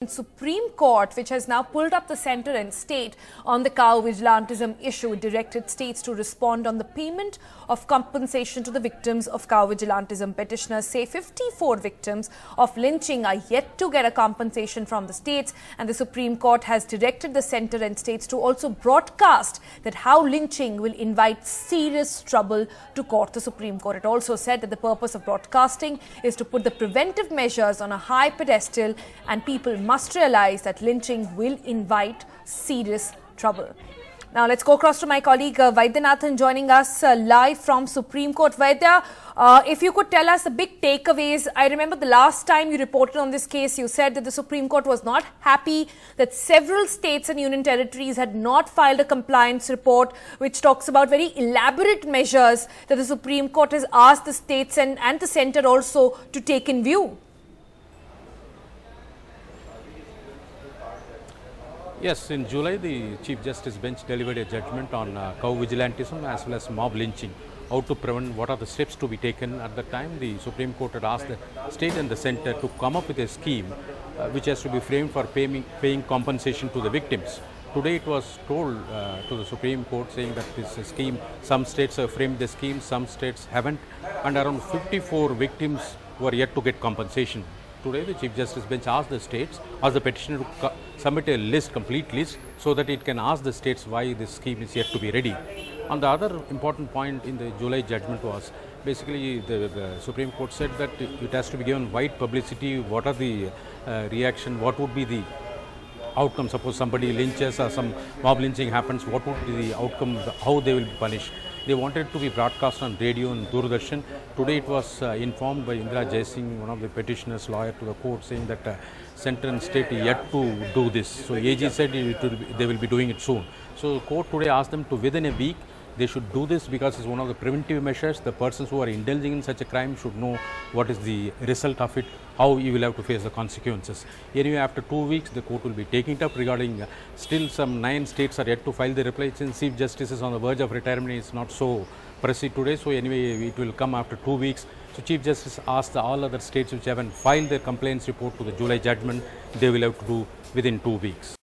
Supreme Court, which has now pulled up the centre and state on the cow vigilantism issue, directed states to respond on the payment of compensation to the victims of cow vigilantism. Petitioners say 54 victims of lynching are yet to get a compensation from the states, and the Supreme Court has directed the centre and states to also broadcast that how lynching will invite serious trouble to court. The Supreme Court had also said that the purpose of broadcasting is to put the preventive measures on a high pedestal, and people must realize that lynching will invite serious trouble. Now let's go across to my colleague Vaidyanathan joining us live from Supreme Court. Vaidya, if you could tell us the big takeaways. I remember the last time you reported on this case, you said that the Supreme Court was not happy that several states and union territories had not filed a compliance report, which talks about very elaborate measures that the Supreme Court has asked the states and the centre also to take in view. Yes, in July, the Chief Justice bench delivered a judgment on cow vigilantism as well as mob lynching. How to prevent, what are the steps to be taken. At the time, the Supreme Court had asked the state and the centre to come up with a scheme which has to be framed for paying compensation to the victims. Today, it was told to the Supreme Court saying that this scheme, some states have framed the scheme, some states haven't, and around 54 victims were yet to get compensation. Today, the Chief Justice bench asked the states, asked the petitioner to submit a list, complete list, so that it can ask the states why this scheme is yet to be ready. And the other important point in the July judgment was basically the Supreme Court said that it has to be given wide publicity. What are the reaction? What would be the outcome? Suppose somebody lynches or some mob lynching happens, what would be the outcome? How they will be punished? They wanted to be broadcast on radio and Doordarshan. Today it was informed by Indira Jaising, one of the petitioners' lawyer to the court, saying that centre and state yet to do this. So AG said they will be doing it soon. So the court today asked them to, within a week, they should do this because it's one of the preventive measures. The persons who are indulging in such a crime should know what is the result of it, how you will have to face the consequences. Anyway, after 2 weeks, the court will be taking it up regarding still some 9 states are yet to file the reply. Since Chief Justice is on the verge of retirement, it's not so pressy today. So anyway, it will come after 2 weeks. So Chief Justice asked all other states which haven't filed their complaints report to the July judgment, they will have to do within 2 weeks.